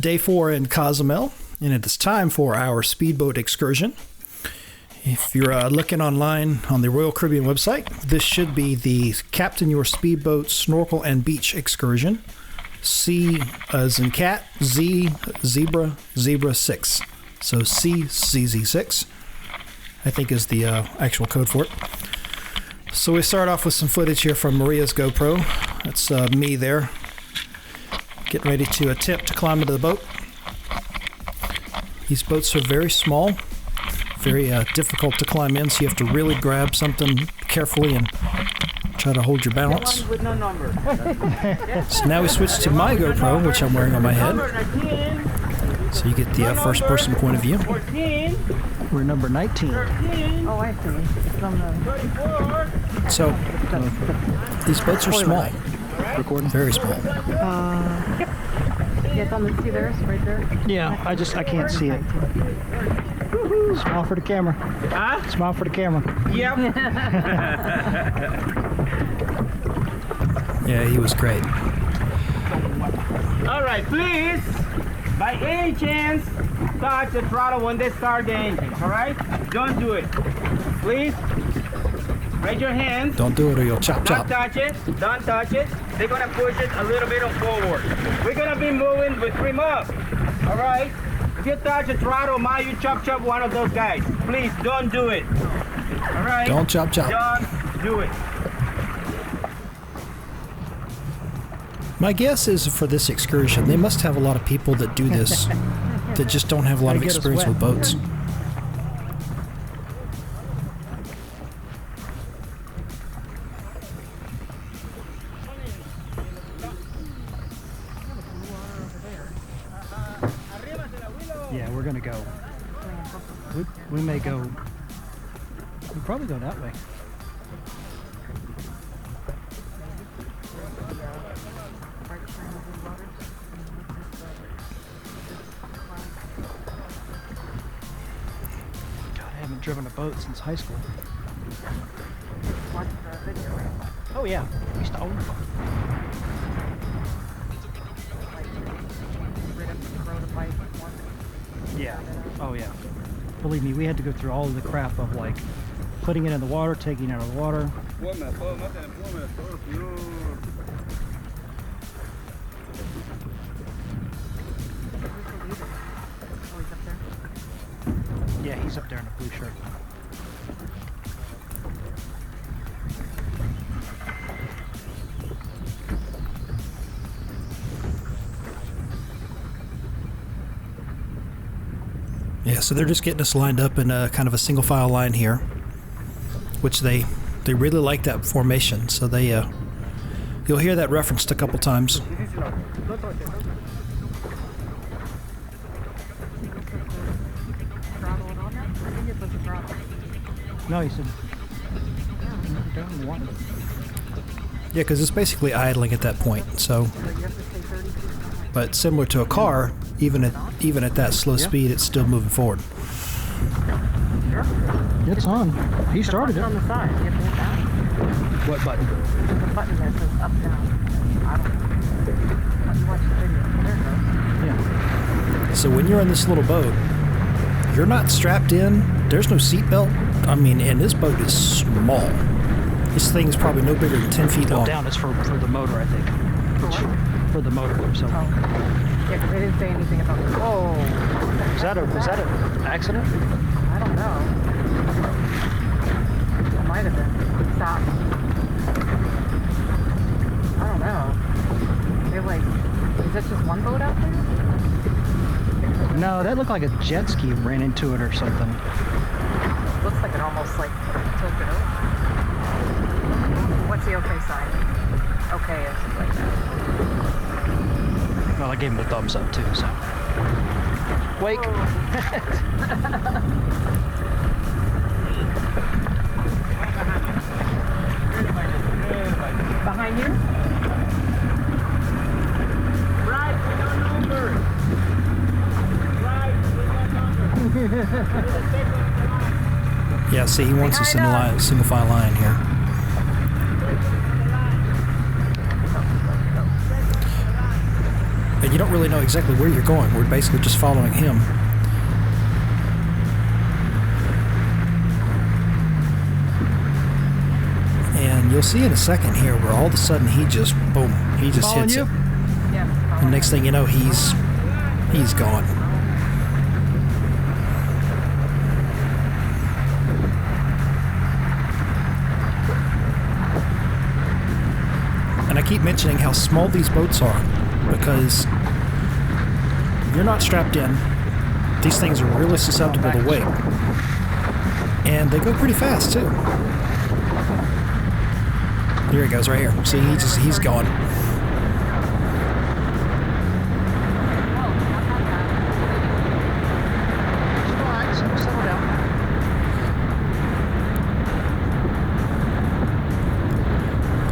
day 4 in Cozumel, and it is time for our speedboat excursion. If you're looking online on the Royal Caribbean website, this should be the Captain Your Speedboat Snorkel and Beach Excursion. C as in cat, Z, zebra, zebra 6. So CZZ6, I think is the actual code for it. So we start off with some footage here from Maria's GoPro. That's me there, getting ready to attempt to climb into the boat. These boats are very small, very difficult to climb in, so you have to really grab something carefully and try to hold your balance. So now we switch to my GoPro, which I'm wearing on my head. So you get the first person point of view. We're number 19. Oh, I see. So these boats are small. Recording? Very small. Yeah, it's on the, see there, it's right there. Yeah, I can't see it. Smile for the camera. Huh? Smile for the camera. Yep. Yeah, he was great. All right, please, by any chance, touch the throttle when they start the engine, all right? Don't do it. Please, raise your hands. Don't do it or you'll chop Don't chop. touch it. Don't touch it. They're going to push it a little bit on forward. We're going to be moving with trim up, all right? If you touch the throttle, you chop one of those guys. Please, don't do it, all right? Don't chop chop. Don't do it. My guess is for this excursion, they must have a lot of people that do this that just don't have a lot of Gotta get us experience wet. with boats. Yeah, we're gonna go. We may go. We'll probably go that way. God, I haven't driven a boat since high school. Watch the video, right? Oh yeah, we used to own one. Right up the road, a bike, one. Yeah. Oh yeah. Believe me, we had to go through all of the crap of like putting it in the water, taking it out of the water. Oh, he's up there. Yeah, he's up there in a blue shirt. Yeah, so they're just getting us lined up in a kind of a single file line here, which they really like that formation. So they you'll hear that referenced a couple times. Throttle it on there? I think it's like a throttle. No, he said. Down one. Yeah, because it's basically idling at that point. So, So you have to stay 30 feet behind. but similar to a car, even at that slow speed, it's still moving forward. Sure. It's on. He started It's on it. the side. You have to hit that. What button? There's a button that says up, down. I don't know. Let me watch the video. There it Yeah. So when you're in this little boat, you're not strapped in. There's no seatbelt. I mean, and this boat is small. This thing is probably no bigger than 10 feet No, long. down is for the motor, I think. For the motor. So goes. Yeah, because they didn't say anything about the... Oh. was that an accident? I don't know. It might have been. Stop. I don't know. They're like... Is this just one boat out there? No, that looked like a jet ski ran into it or something. Looks like it almost like tilted over. What's the okay sign? Okay is like that. Well, I gave him a thumbs up too, so. Wake. Behind you? Right, we don't number. Right, we don't number. Yeah, see, he wants us in a line, single file line here. and you don't really know exactly where you're going. We're basically just following him. And you'll see in a second here where all of a sudden he just, boom, he just Following hits you? it. Yeah. And next thing you know, he's gone. And I keep mentioning how small these boats are because you're not strapped in. These things are really susceptible to wake. And they go pretty fast too. Here he goes right here. See, he's gone. Settle down.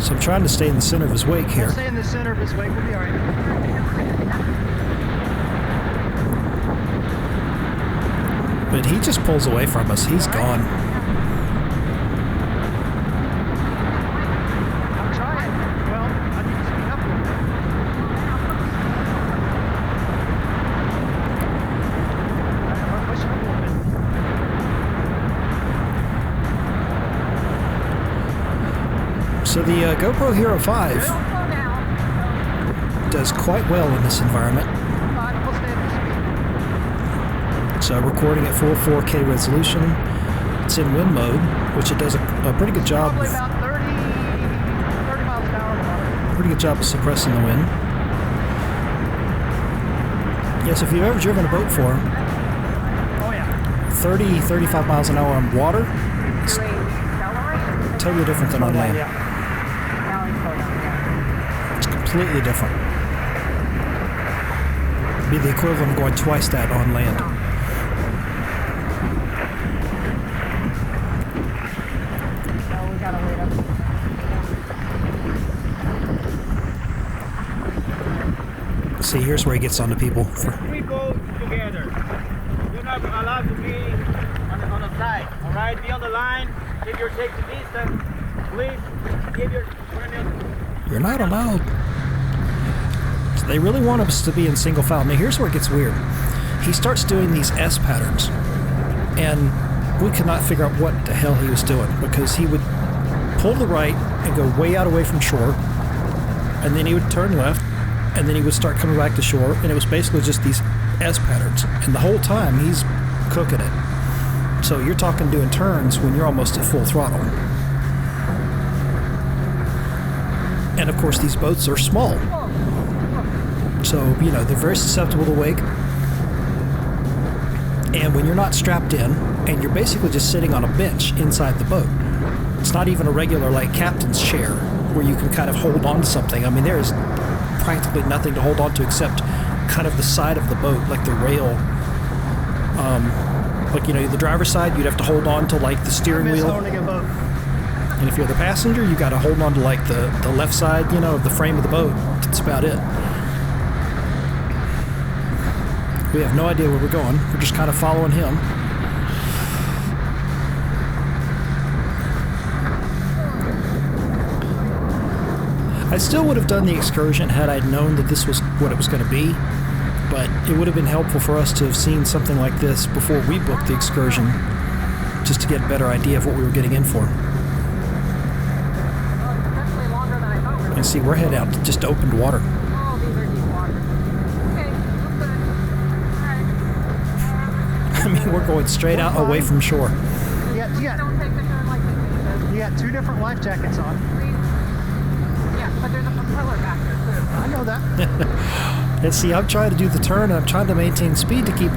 So I'm trying to stay in the center of his wake here. Stay in the center of his wake. We'll be all right. But he just pulls away from us. He's gone. I'm trying. Well, I need to speed up a little bit. I'm pushing up a little bit. So the GoPro Hero 5 Slow down. does quite well in this environment. Fine, we'll stay at this speed. So recording at full 4K resolution. It's in wind mode, which it does a pretty good job. Probably about 30 miles an hour. Pretty good job of suppressing the wind. Yes, if you've ever driven a boat for Oh yeah. 30, 35 miles an hour on water, it's Do we accelerate? totally different than on land. Yeah. Now we slow down. Yeah. It's completely different. It'd be the equivalent of going twice that on land. No, we gotta wait up. See, here's where he gets onto people. Three boats together. You're not allowed to be on the side. All right, be on the line. Keep your safety distance. Please give your. You're not allowed. So they really want us to be in single file. Now here's where it gets weird. He starts doing these S patterns, and we could not figure out what the hell he was doing because he would pull to the right and go way out away from shore, and then he would turn left, and then he would start coming back to shore, and it was basically just these S patterns. And the whole time he's cooking it. So you're talking doing turns when you're almost at full throttle. And of course these boats are small. So, you know, they're very susceptible to wake. And when you're not strapped in, and you're basically just sitting on a bench inside the boat, it's not even a regular, like, captain's chair where you can kind of hold on to something. I mean, there is practically nothing to hold on to except kind of the side of the boat, like the rail. Like, you know, the driver's side, you'd have to hold on to, like, the steering wheel. Owning a boat. And if you're the passenger, you got to hold on to, like, the left side, you know, of the frame of the boat. That's about it. We have no idea where we're going. We're just kind of following him. I still would have done the excursion had I known that this was what it was going to be, but it would have been helpful for us to have seen something like this before we booked the excursion, just to get a better idea of what we were getting in for. Well, it's definitely longer than I thought we were. And see, we're heading out to just opened water. Oh, these are deep water. Okay, that's good. All right. I mean, we're going straight out away from shore. You got Don't take the turn like we needed. you got two different life jackets on. Yeah, but there's a propeller back there too. I know that. And see, I'm trying to do the turn, and I'm trying to maintain speed to keep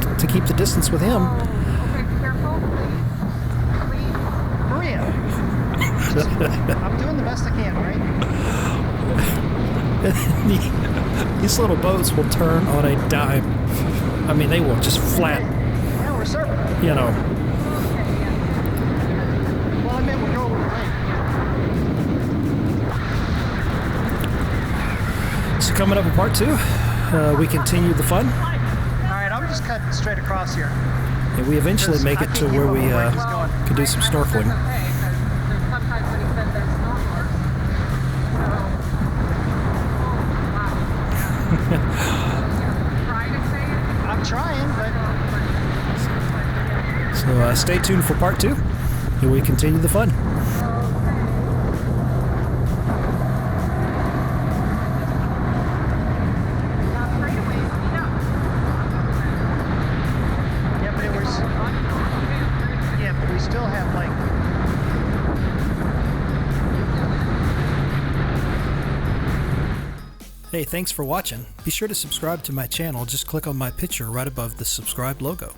the distance with him. Oh, okay, be careful, please. Please. Maria. I'm doing the best I can, right? These little boats will turn on a dime. I mean, they will just flat, Yeah, we're surfing. you know. Okay, yeah. Well, I meant we're going with the lake. So coming up in part 2, we continue the fun, All right, I'm just cutting straight across here. and we eventually make it to where we can do some snorkeling. Okay, because there's sometimes when he said there's snorkelers. So, oh, wow. trying, but So stay tuned for part 2, and we continue the fun. yeah, but it was yeah, but we still have like. Hey, thanks for watching. Be sure to subscribe to my channel. Just click on my picture right above the subscribe logo.